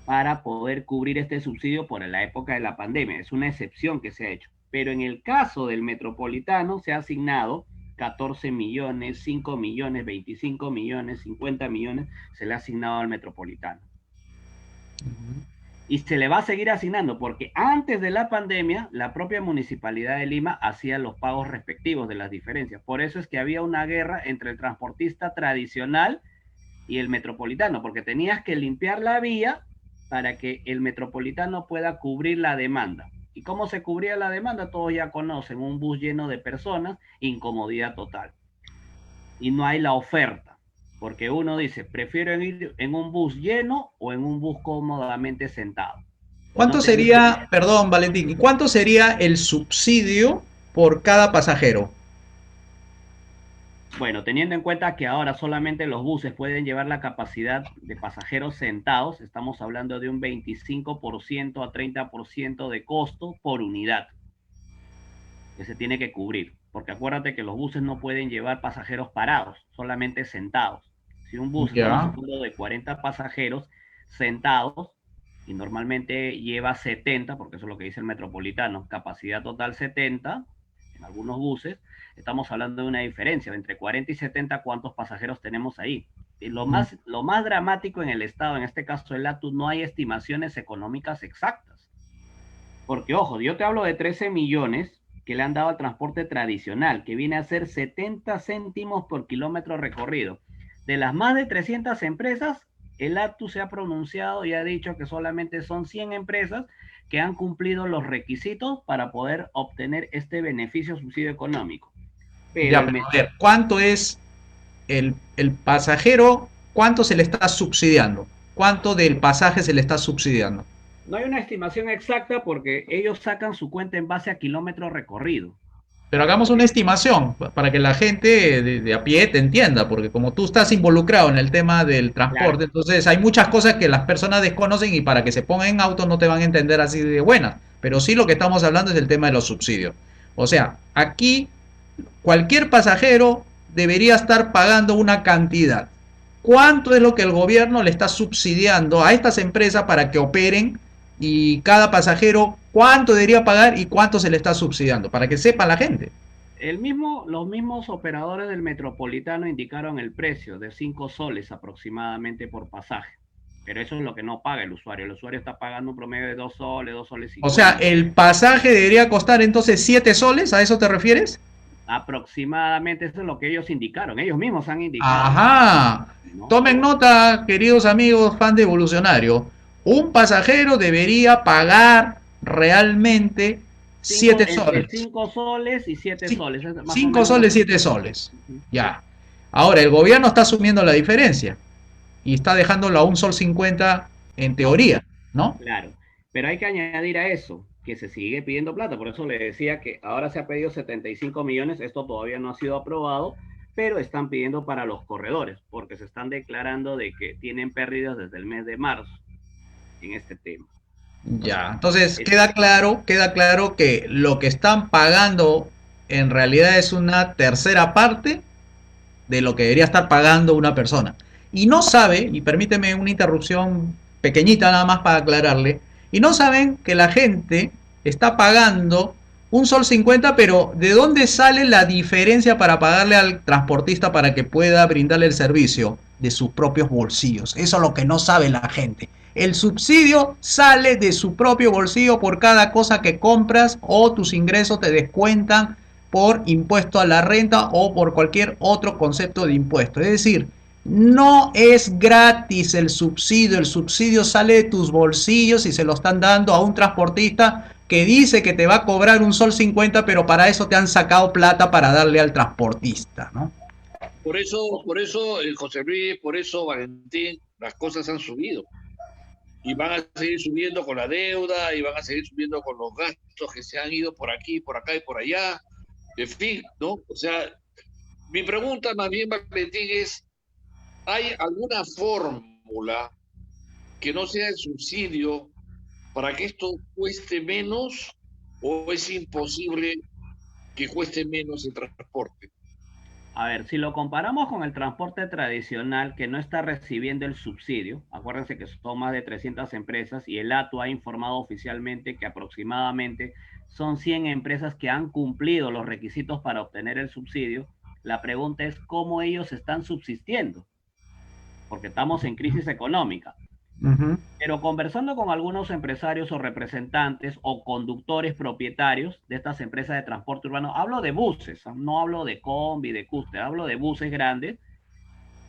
para poder cubrir este subsidio por la época de la pandemia. Es una excepción que se ha hecho. Pero en el caso del metropolitano se ha asignado 14 millones, 5 millones, 25 millones, 50 millones, se le ha asignado al metropolitano. Y se le va a seguir asignando porque antes de la pandemia la propia Municipalidad de Lima hacía los pagos respectivos de las diferencias. Por eso es que había una guerra entre el transportista tradicional y el metropolitano, porque tenías que limpiar la vía para que el metropolitano pueda cubrir la demanda. ¿Y cómo se cubría la demanda? Todos ya conocen, un bus lleno de personas, incomodidad total. Y no hay la oferta, porque uno dice, prefiero ir en un bus lleno o en un bus cómodamente sentado. ¿Cuánto sería, perdón, Valentín, ¿y cuánto sería el subsidio por cada pasajero? Bueno, teniendo en cuenta que ahora solamente los buses pueden llevar la capacidad de pasajeros sentados, estamos hablando de un 25% a 30% de costo por unidad que se tiene que cubrir, porque acuérdate que los buses no pueden llevar pasajeros parados, solamente sentados. Si un bus, estamos Ya. hablando de 40 pasajeros sentados, y normalmente lleva 70, porque eso es lo que dice el metropolitano, capacidad total 70, en algunos buses, estamos hablando de una diferencia entre 40 y 70, ¿cuántos pasajeros tenemos ahí? Y lo más dramático en el Estado, en este caso el ATU, no hay estimaciones económicas exactas. Porque, ojo, yo te hablo de 13 millones que le han dado al transporte tradicional, que viene a ser 70 céntimos por kilómetro recorrido. De las más de 300 empresas, el ATU se ha pronunciado y ha dicho que solamente son 100 empresas que han cumplido los requisitos para poder obtener este beneficio subsidio económico. Pero Ya, pero a ver, ¿cuánto es el pasajero? ¿Cuánto se le está subsidiando? ¿Cuánto del pasaje se le está subsidiando? no hay una estimación exacta porque ellos sacan su cuenta en base a kilómetro recorrido. Pero hagamos una estimación para que la gente de a pie te entienda, porque como tú estás involucrado en el tema del Claro, transporte, entonces hay muchas cosas que las personas desconocen y para que se pongan en auto no te van a entender así de buenas. Pero sí lo que estamos hablando es el tema de los subsidios. O sea, aquí cualquier pasajero debería estar pagando una cantidad. ¿Cuánto es lo que el gobierno le está subsidiando a estas empresas para que operen? Y cada pasajero, ¿cuánto debería pagar y cuánto se le está subsidiando? Para que sepa la gente. los mismos operadores del metropolitano indicaron el precio de 5 soles aproximadamente por pasaje. Pero eso es lo que no paga el usuario. El usuario está pagando un promedio de 2 soles O sea, 50. el pasaje debería costar entonces 7 soles, ¿a eso te refieres? Aproximadamente eso es lo que ellos indicaron. Ellos mismos han indicado, Ajá. ¿no? Tomen nota, queridos amigos, fan de Evolucionario. Un pasajero debería pagar realmente 7 Entre soles. 5 soles y 7 soles. Es más o 5 menos lo soles, que... 7 soles. Ya. Ahora, el gobierno está asumiendo la diferencia y está dejándolo a un sol 50 en teoría, ¿no? Claro, pero hay que añadir a eso que se sigue pidiendo plata. Por eso le decía que ahora se ha pedido 75 millones. Esto todavía no ha sido aprobado, pero están pidiendo para los corredores, porque se están declarando de que tienen pérdidas desde el mes de marzo en este tema. Ya, entonces Es- queda claro que lo que están pagando en realidad es una tercera parte de lo que debería estar pagando una persona. Y no sabe, y permíteme una interrupción pequeñita nada más para aclararle, y no saben que la gente está pagando un sol 50, pero ¿de dónde sale la diferencia para pagarle al transportista para que pueda brindarle el servicio? De sus propios bolsillos. Eso es lo que no sabe la gente. El subsidio sale de su propio bolsillo por cada cosa que compras o tus ingresos te descuentan por impuesto a la renta o por cualquier otro concepto de impuesto. Es decir, no es gratis el subsidio sale de tus bolsillos y se lo están dando a un transportista que dice que te va a cobrar un sol 50, pero para eso te han sacado plata para darle al transportista, ¿no? Por eso, José Luis, por eso, Valentín, las cosas han subido. Y van a seguir subiendo con la deuda, y van a seguir subiendo con los gastos que se han ido por aquí, por acá y por allá. En fin, ¿no? O sea, mi pregunta más bien, Valentín, es, ¿hay alguna fórmula que no sea el subsidio para que esto cueste menos o es imposible que cueste menos el transporte? A ver, si lo comparamos con el transporte tradicional que no está recibiendo el subsidio, acuérdense que son más de 300 empresas y el ATU ha informado oficialmente que aproximadamente son 100 empresas que han cumplido los requisitos para obtener el subsidio. La pregunta es cómo ellos están subsistiendo, porque estamos en crisis económica. Uh -huh. Pero conversando con algunos empresarios o representantes o conductores propietarios de estas empresas de transporte urbano, hablo de buses, no hablo de combi, de cúster, hablo de buses grandes,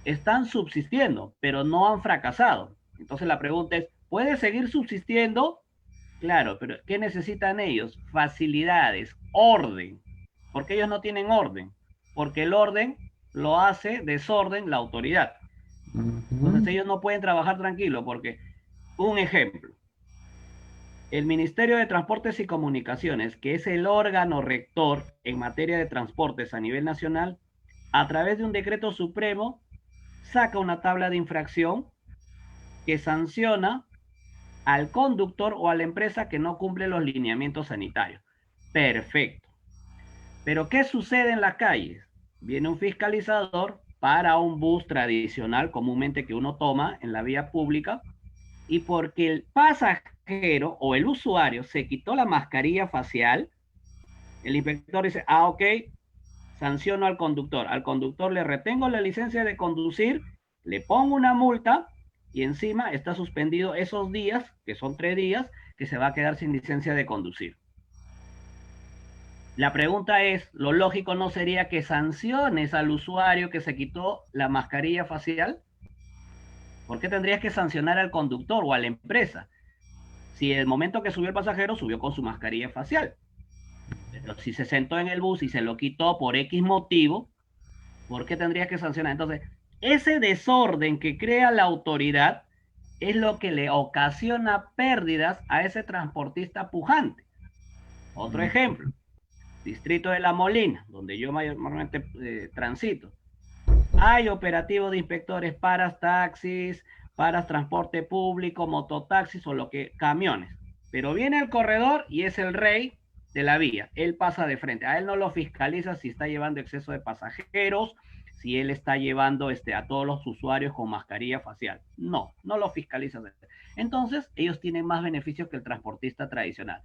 están subsistiendo, pero no han fracasado. Entonces la pregunta es, ¿puede seguir subsistiendo? Claro, pero ¿qué necesitan ellos? Facilidades, orden, porque ellos no tienen orden, porque el orden lo hace desorden la autoridad. Entonces ellos no pueden trabajar tranquilo porque, un ejemplo, el Ministerio de Transportes y Comunicaciones, que es el órgano rector en materia de transportes a nivel nacional, a través de un decreto supremo, saca una tabla de infracción que sanciona al conductor o a la empresa que no cumple los lineamientos sanitarios. Perfecto. Pero ¿qué sucede en las calles? Viene un fiscalizador para un bus tradicional comúnmente que uno toma en la vía pública, y porque el pasajero o el usuario se quitó la mascarilla facial, el inspector dice, ok, sanciono al conductor le retengo la licencia de conducir, le pongo una multa y encima está suspendido esos días, que son 3 días, que se va a quedar sin licencia de conducir. La pregunta es, ¿lo lógico no sería que sanciones al usuario que se quitó la mascarilla facial? ¿Por qué tendrías que sancionar al conductor o a la empresa? Si el momento que subió el pasajero subió con su mascarilla facial. Pero si se sentó en el bus y se lo quitó por X motivo, ¿por qué tendrías que sancionar? Entonces, ese desorden que crea la autoridad es lo que le ocasiona pérdidas a ese transportista pujante. Otro ejemplo, Distrito de La Molina, donde yo mayormente transito. Hay operativo de inspectores para taxis, para transporte público, mototaxis o camiones. Pero viene el corredor y es el rey de la vía. Él pasa de frente. A él no lo fiscaliza si está llevando exceso de pasajeros, si él está llevando a todos los usuarios con mascarilla facial. No lo fiscaliza. Entonces, ellos tienen más beneficios que el transportista tradicional.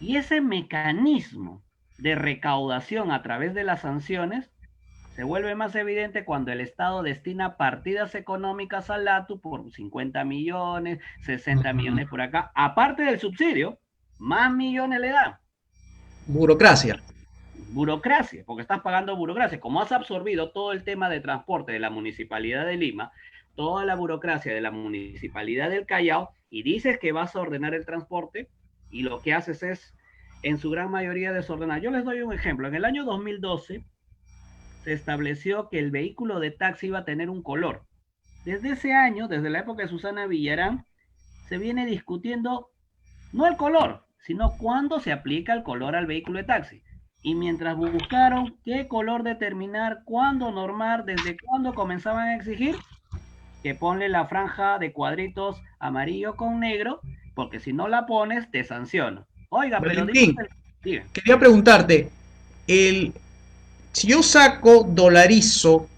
Y ese mecanismo de recaudación a través de las sanciones se vuelve más evidente cuando el Estado destina partidas económicas al ATU por 50 millones, 60 millones por acá. Aparte del subsidio, más millones le dan. Burocracia, porque estás pagando burocracia. Como has absorbido todo el tema de transporte de la Municipalidad de Lima, toda la burocracia de la Municipalidad del Callao, y dices que vas a ordenar el transporte, y lo que haces es, en su gran mayoría, desordenar. Yo les doy un ejemplo. En el año 2012 se estableció que el vehículo de taxi iba a tener un color. Desde ese año, desde la época de Susana Villarán, se viene discutiendo no el color, sino cuándo se aplica el color al vehículo de taxi. Y mientras buscaron qué color determinar, cuándo normar, desde cuándo comenzaban a exigir, que ponle la franja de cuadritos amarillo con negro, porque si no la pones, te sanciono. Oiga, Valentín, pero quería preguntarte, si yo dolarizo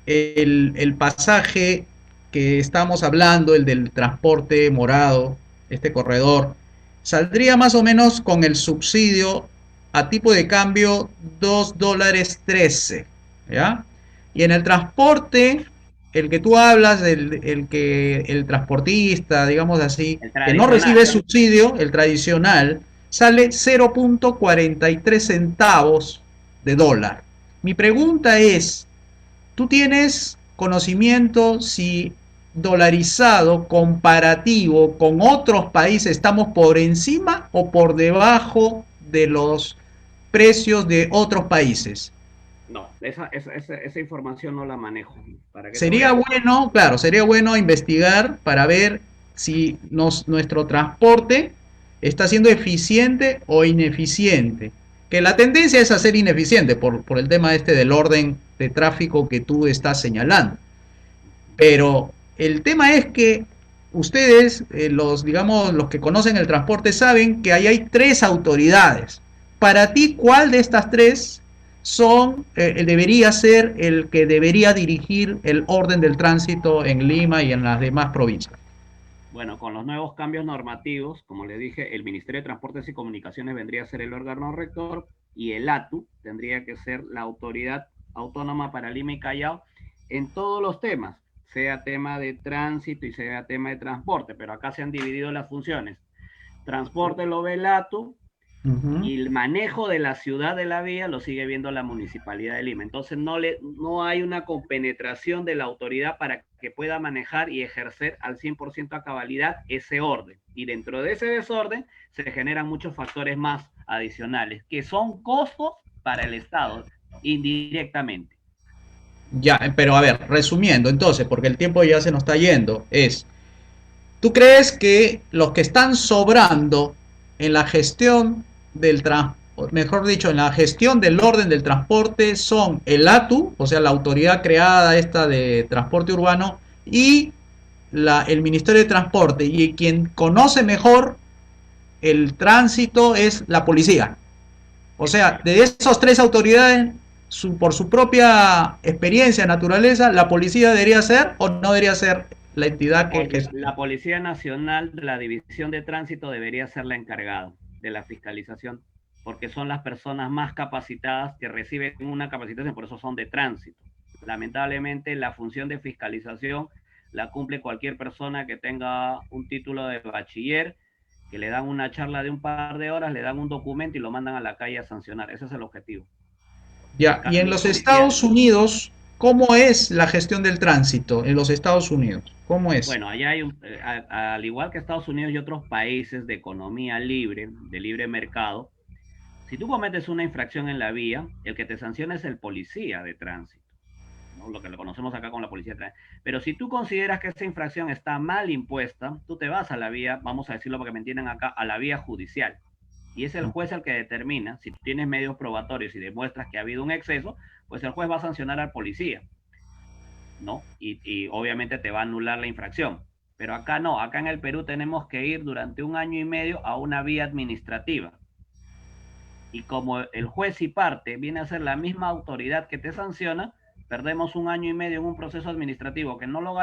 el pasaje que estamos hablando, el del transporte morado, este corredor, saldría más o menos con el subsidio a tipo de cambio $2.13, ¿ya? Y en el transporte, el que tú hablas, el transportista, digamos así, que no recibe subsidio, el tradicional, sale 0.43 centavos de dólar. Mi pregunta es, ¿tú tienes conocimiento si dolarizado comparativo con otros países estamos por encima o por debajo de los precios de otros países? No, esa información no la manejo. Sería bueno, claro, sería bueno investigar para ver si nuestro transporte está siendo eficiente o ineficiente. Que la tendencia es a ser ineficiente por el tema del orden de tráfico que tú estás señalando. Pero el tema es que ustedes, los que conocen el transporte, saben que ahí hay 3 autoridades. Para ti, ¿cuál de estas 3 debería ser el que debería dirigir el orden del tránsito en Lima y en las demás provincias? Bueno, con los nuevos cambios normativos, como le dije, el Ministerio de Transportes y Comunicaciones vendría a ser el órgano rector y el ATU tendría que ser la autoridad autónoma para Lima y Callao en todos los temas, sea tema de tránsito y sea tema de transporte, pero acá se han dividido las funciones. Transporte lo ve el ATU, y el manejo de la ciudad de la vía lo sigue viendo la Municipalidad de Lima. Entonces no hay una compenetración de la autoridad para que pueda manejar y ejercer al 100% a cabalidad ese orden. Y dentro de ese desorden se generan muchos factores más adicionales, que son costos para el Estado, indirectamente. Ya, pero a ver, resumiendo entonces, porque el tiempo ya se nos está yendo, ¿tú crees que los que están sobrando en la gestión del o mejor dicho, en la gestión del orden del transporte son el ATU, o sea, la autoridad creada esta de transporte urbano, y el Ministerio de Transporte. Y quien conoce mejor el tránsito es la policía. O sea, de esas tres autoridades, por su propia experiencia, naturaleza, la policía debería ser o no debería ser la entidad que la Policía Nacional de la División de Tránsito debería ser la encargada de la fiscalización, porque son las personas más capacitadas que reciben una capacitación, por eso son de tránsito. Lamentablemente, la función de fiscalización la cumple cualquier persona que tenga un título de bachiller, que le dan una charla de un par de horas, le dan un documento y lo mandan a la calle a sancionar. Ese es el objetivo. Ya, y en los Estados Unidos, ¿cómo es la gestión del tránsito en los Estados Unidos? ¿Cómo es? Bueno, allá hay al igual que Estados Unidos y otros países de economía libre, de libre mercado, si tú cometes una infracción en la vía, el que te sanciona es el policía de tránsito, ¿no? Lo que lo conocemos acá con la policía de tránsito. Pero si tú consideras que esa infracción está mal impuesta, tú te vas a la vía, vamos a decirlo para que me entiendan acá, a la vía judicial. Y es el juez el que determina, si tú tienes medios probatorios y demuestras que ha habido un exceso, pues el juez va a sancionar al policía, ¿no? Y obviamente te va a anular la infracción. Pero acá no, acá en el Perú tenemos que ir durante 1 año y medio a una vía administrativa. Y como el juez y parte viene a ser la misma autoridad que te sanciona, perdemos 1 año y medio en un proceso administrativo que no lo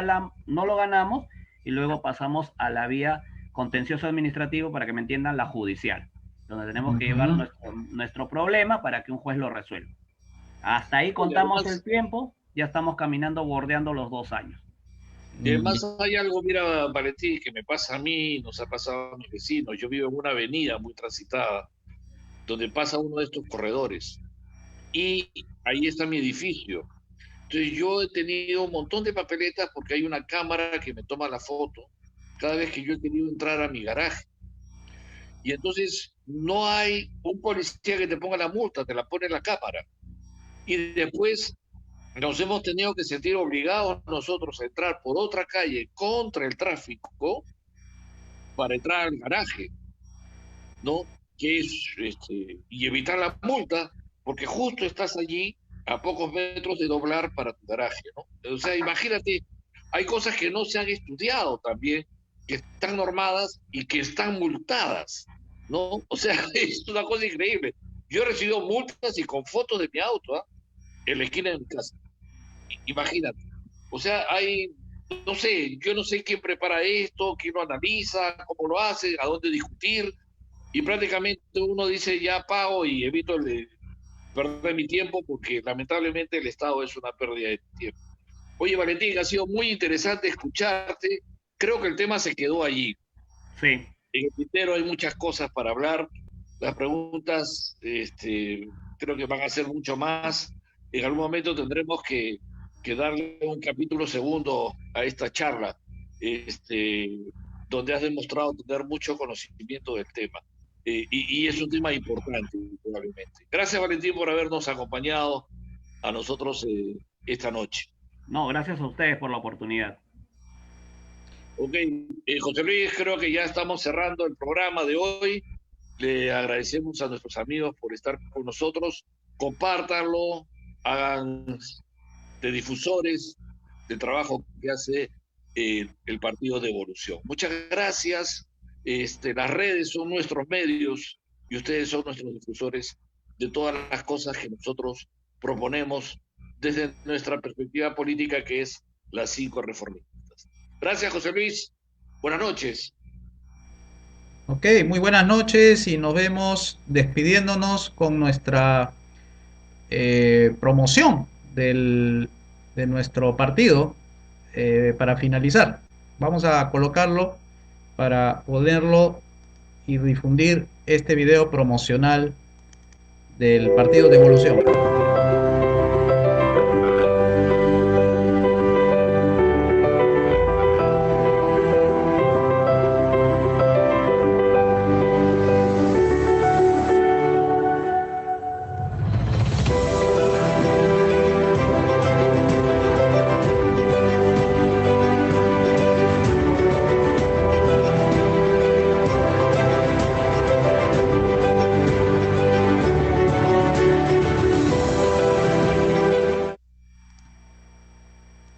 ganamos y luego pasamos a la vía contencioso administrativo, para que me entiendan, la judicial, donde tenemos que llevar nuestro problema para que un juez lo resuelva. Hasta ahí contamos el tiempo, ya estamos caminando, bordeando los 2 años. Y además hay algo, mira, Valentín, que me pasa a mí, nos ha pasado a mis vecinos. Yo vivo en una avenida muy transitada, donde pasa uno de estos corredores. Y ahí está mi edificio. Entonces yo he tenido un montón de papeletas porque hay una cámara que me toma la foto cada vez que yo he querido entrar a mi garaje. Y entonces no hay un policía que te ponga la multa, te la pone la cámara. Y después nos hemos tenido que sentir obligados nosotros a entrar por otra calle contra el tráfico para entrar al garaje, ¿no? Que es, y evitar la multa, porque justo estás allí a pocos metros de doblar para tu garaje, ¿no? O sea, imagínate, hay cosas que no se han estudiado también, que están normadas y que están multadas, ¿no? O sea, es una cosa increíble. Yo he recibido multas y con fotos de mi auto, ¿eh? En la esquina de mi casa. Imagínate. O sea, no sé, yo no sé quién prepara esto, quién lo analiza, cómo lo hace, a dónde discutir, y prácticamente uno dice ya pago y evito perder mi tiempo, porque lamentablemente el Estado es una pérdida de tiempo. Oye, Valentín, ha sido muy interesante escucharte. Creo que el tema se quedó allí. Sí. En el tintero hay muchas cosas para hablar. Las preguntas creo que van a ser mucho más. En algún momento tendremos que darle un capítulo segundo a esta charla, donde has demostrado tener mucho conocimiento del tema. Y es un tema importante, probablemente. Gracias, Valentín, por habernos acompañado a nosotros esta noche. No, gracias a ustedes por la oportunidad. Ok, José Luis, creo que ya estamos cerrando el programa de hoy. Le agradecemos a nuestros amigos por estar con nosotros. Compártanlo, hagan de difusores del trabajo que hace el Partido de Evolución. Muchas gracias. Las redes son nuestros medios y ustedes son nuestros difusores de todas las cosas que nosotros proponemos desde nuestra perspectiva política, que es las 5 reformistas. Gracias, José Luis. Buenas noches. Ok, muy buenas noches y nos vemos despidiéndonos con nuestra promoción de nuestro partido para finalizar. Vamos a colocarlo para ponerlo y difundir este video promocional del Partido de Evolución.